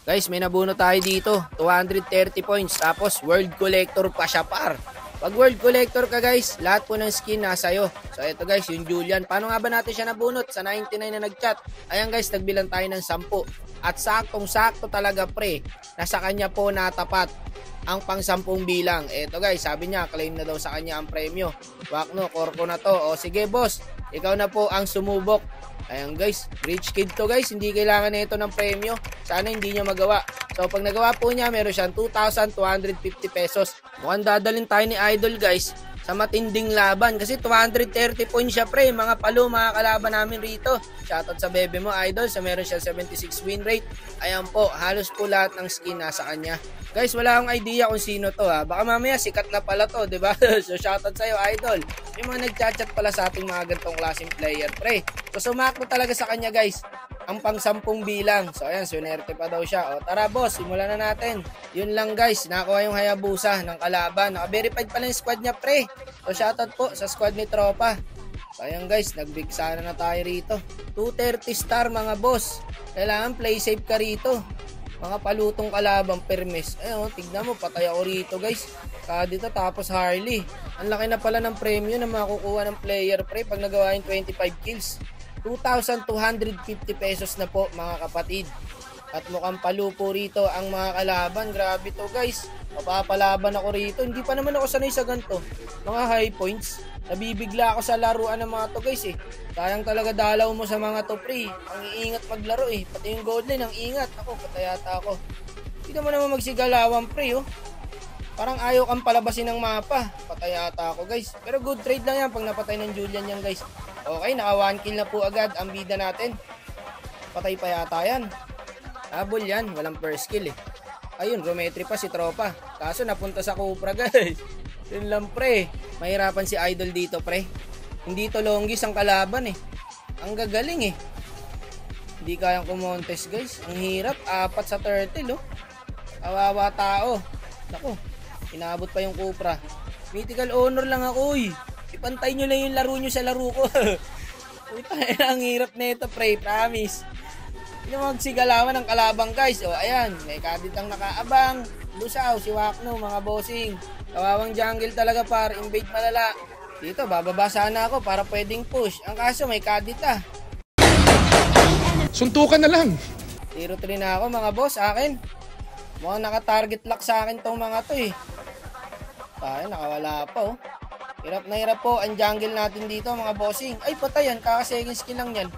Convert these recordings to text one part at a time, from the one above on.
Guys, may nabuno tayo dito. 230 points. Tapos, world collector pa siya par. Pag world collector ka guys, lahat po ng skin nasa iyo. So, ito guys, yung Julian. Paano nga ba natin siya nabunot? Sa 99 na nag-chat. Ayan guys, nagbilang tayo ng 10. At saktong-sakto talaga pre. Nasa kanya po natapat ang pang 10 bilang. Ito guys, sabi niya, claim na daw sa kanya ang premyo. Wakno, korko na to. O sige boss, ikaw na po ang sumubok. Ayan guys, rich kid to guys, hindi kailangan na ito ng premyo. Sana hindi niya magawa. So pag nagawa po niya, meron siyang 2,250 pesos. Mukhang dadalhin tayo ni Idol guys sa matinding laban. Kasi 230 points siya pre, mga palo, mga kalaban namin rito. Shoutout sa bebe mo Idol, sa meron siya 76 win rate. Ayan po, halos po lahat ng skin nasa kanya. Guys, wala akong idea kung sino to ha. Baka mamaya sikat na pala to, di ba? So shoutout sa iyo Idol. Yung mga nagchat-chat pala sa ating mga ganitong klaseng player pre. So sumakto talaga sa kanya guys ang pang 10 bilang. So ayan, sunerte pa daw siya. O tara boss, simulan na natin. Yun lang guys, nakuha yung Hayabusa ng kalaban. Naka-verified pala yung squad niya pre. So shoutout po sa squad ni Tropa. So ayan guys, nagbig sana na tayo rito. 230 star mga boss. Kailangan play safe ka rito. Mga palutong kalabang permis. Ayun, tignan mo, patay ako rito guys. Dito tapos Harley. Ang laki na pala ng premyo na makukuha ng player pre pag nagawa yung 25 kills. 2,250 pesos na po mga kapatid. At mukhang palupo rito ang mga kalaban. Grabe to guys. Mapapalaban ako rito. Hindi pa naman ako sanay sa ganito. Mga high points. Nabibigla ako sa laruan ng mga to guys eh. Sayang talaga dalaw mo sa mga to pre. Ang iingat maglaro eh. Pati yung gold line ang ingat. Ako, patayata ako. Hindi naman naman magsigalawan pre oh. Parang ayaw kang palabasin ng mapa. Patayata ako guys. Pero good trade lang yan pag napatay ng Julian yan guys. Okay, naka 1 kill na po agad ang bida natin. Patay pa yata yan. Habol yan, walang first kill eh. Ayun, Rometri pa si Tropa. Kaso napunta sa Cupra guys. Yun lang pre. Mahirapan si Idol dito pre. Hindi to longgis ang kalaban eh. Ang gagaling eh. Hindi kayang kumontes guys. Ang hirap, 4 sa turtle oh. Kawawa tao. Naku, inabot pa yung Cupra. Mythical honor lang ako eh. Ipantay nyo lang yung laro nyo sa laro ko. Ang hirap na ito pre, promise. Hindi magsigalawan ng kalabang guys. O ayan, may kadit ang nakaabang. Lusaw, si Wakno, mga bossing. Kawawang jungle talaga par, invade malala. Dito, bababa sana ako para pwedeng push. Ang kaso may kadit ah. Suntukan na lang. 0-3 na ako mga boss, akin. Mukhang naka-target lock sa akin tong mga to eh. Tayo, nakawala pa oh. Hirap na hirap po ang jungle natin dito mga bossing. Ay patay yan, kaka-second skin lang yan.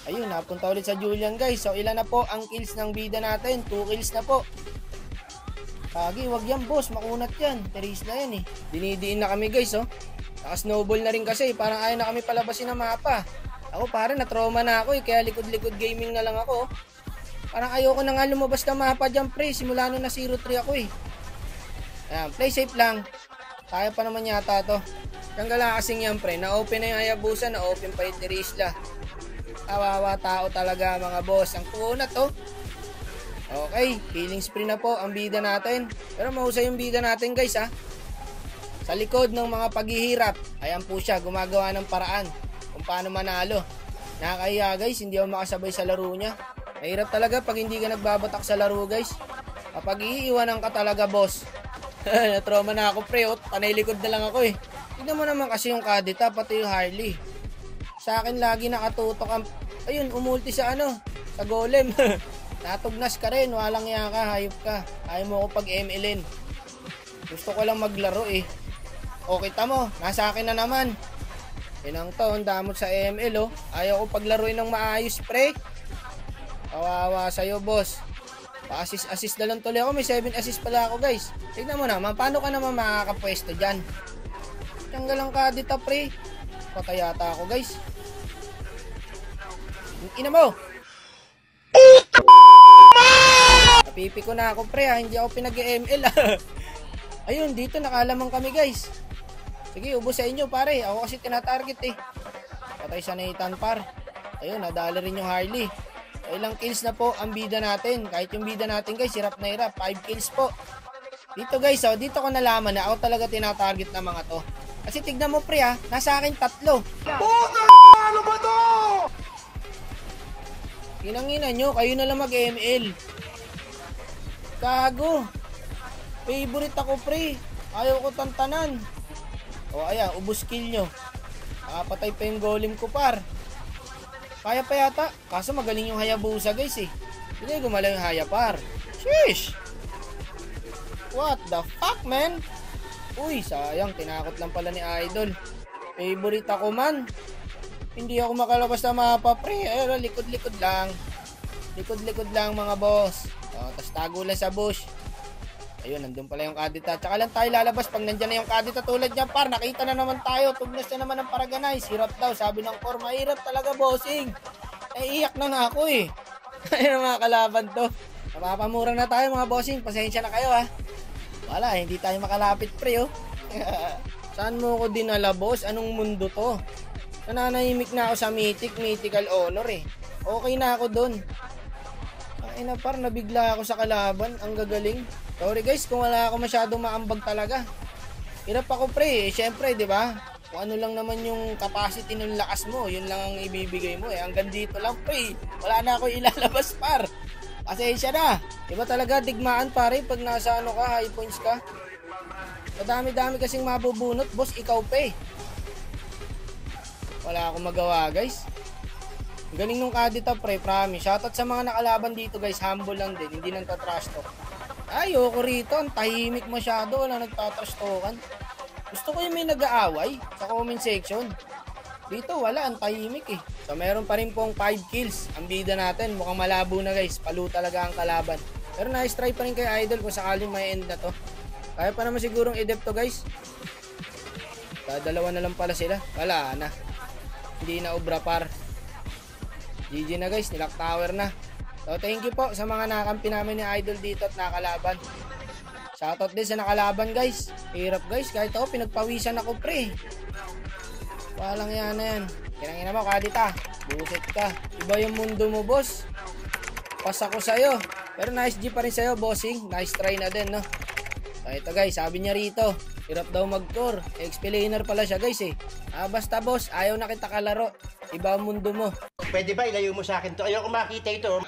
Ayun, napunta ulit sa Julian guys. So ilan na po ang kills ng bida natin? 2 kills na po. Kagi, wag yan boss, makunat yan. Teris na yan eh. Dinidiin na kami guys oh. Naka-snowball na rin kasi, parang ayaw na kami palabasin ng mapa. Ako parang na-trauma na ako eh, kaya likod-likod gaming na lang ako. Parang ayoko na nga lumabas ng mapa dyan pre, simula nung na 0-3 ako eh. Ayan, play safe lang. Kaya pa naman yata to. Tanggala kasing yan pre, na-open na yung Hayabusa, na-open pa yung Terisla. Kawawa tao talaga mga boss. Ang kunat to. Okay, killing spree na po ang bida natin. Pero mahusay yung bida natin guys ha. Sa likod ng mga paghihirap, ayan po siya, gumagawa ng paraan kung paano manalo. Nakakahiya guys, hindi ako makasabay sa laro niya. Mahirap talaga pag hindi ka nagbabatak sa laro guys. Kapag iiwanan ka talaga boss. Na-trauma na ako pre, panay likod na lang ako eh. Tignan mo naman kasi yung kadita, pati yung Harley. Sa akin lagi nakatutok ang... Ayun, umulti sa ano, sa golem. Natugnas ka rin, walang yan ka, hayop ka. Ayaw mo ako pag MLN. Gusto ko lang maglaro eh. O kita mo, nasa akin na naman. Inang to, ang damot sa ML oh. Ayaw ko paglaruin ng maayos pre. Kawawa sa'yo boss. Pa-assist na lang tuloy ako. May 7 assist pala ako guys. Tignan mo naman. Paano ka naman makakapwesto dyan? Tanggalang ka dito pre. Patay yata ako guys. Ina mo. Napipi ko na ako pre ha. Hindi ako pinag-ML Ayun dito nakalamang kami guys. Sige ubos sa inyo pare. Ako kasi tinatarget eh. Patay sa Nathan par. Ayun nadala rin yung Harley. Ilang kills na po ang bida natin. Kahit yung bida natin guys, hirap na hirap. 5 kills po. Dito guys, oh, dito ko nalaman na ako talaga tinatarget na mga to. Kasi tignan mo pre ha, nasa akin 3. Puta! Ano ba to? Inangina nyo, kayo na lang mag-ML. Gago. Favorite ako, pre. Ayaw ko tantanan. O, ayan, ubos kill nyo. Nakapatay pa yung golem ko, par. Kaya pa yata. Kaso magaling yung Hayabusa, guys, eh. Hindi gumalaw yung Haya, par. Sheesh. What the fuck, man? Uy, sayang. Tinakot lang pala ni Idol. Favorite ako, man. Hindi ako makalabas na mapa, pre. Ayun, likod-likod lang. Likod-likod lang, mga boss. O, tas tago lang sa bush. Ayun, nandun pala yung Kadita. Tsaka lang tayo lalabas pag nandyan na yung Kadita tulad niya, par. Nakita na naman tayo. Tugnas na naman ng Paragonite. Hirap daw. Sabi ng core, mahirap talaga, bossing. Iyak na nga ako, eh. Ayun, mga kalaban to. Napapamura na tayo, mga bossing. Pasensya na kayo, ha. Wala, hindi tayo makalapit, pre, oh. Saan mo ko dinala, boss? Anong mundo to? Nananahimik na ako sa mythical honor, eh. Okay na ako dun. Ay na, par, nabigla ako sa kalaban. Ang gagaling. Sorry guys kung wala ako masyadong maambag talaga. Hirap ako, pre. Syempre, di ba? Kung ano lang naman yung capacity ng lakas mo, yun lang ang ibibigay mo, eh. Hanggang dito lang, pre. Wala na ako ilalabas, par. Pasensya na. Diba talaga digmaan, pare, pag nasa ano ka, high points ka. Madami-dami kasing mabubunot, boss. Ikaw pa, eh. Wala akong magawa, guys. Galing nung Kadita, pre, promise. Shoutout sa mga nakalaban dito, guys. Humble lang din, hindi nang tatrash talk. Ayoko rito, ang tahimik masyado. Wala nagtatrash talkan. Gusto ko yung may nag-aaway sa comment section. Dito wala, ang tahimik, eh. So meron pa rin pong 5 kills. Ang bida natin, mukhang malabo na, guys. Palo talaga ang kalaban. Pero nice try pa rin kay Idol kung sakaling may end na to. Kaya pa naman sigurong i-dep to, guys. Dalawa na lang pala sila. Wala na. Hindi na obra, par. GG na, guys, nilak tower na. So thank you po sa mga nakampi namin ni Idol dito at nakalaban. Shoutout din sa nakalaban, guys. Hirap, guys, kahit ako pinagpawisan ako, pre. Walang yan na yan. Kinangina mo, Kadita. Buset ka. Iba yung mundo mo, boss. Pas ako sa'yo. Pero nice G pa rin sa'yo, bossing. Nice try na din, no? So ito, guys, sabi niya rito, hirap daw mag-core. Explainer pala siya, guys, eh. Basta, boss, ayaw na kita kalaro. Iba ang mundo mo. Pwede ba ilayo mo sa akin to? Ayoko makita ito.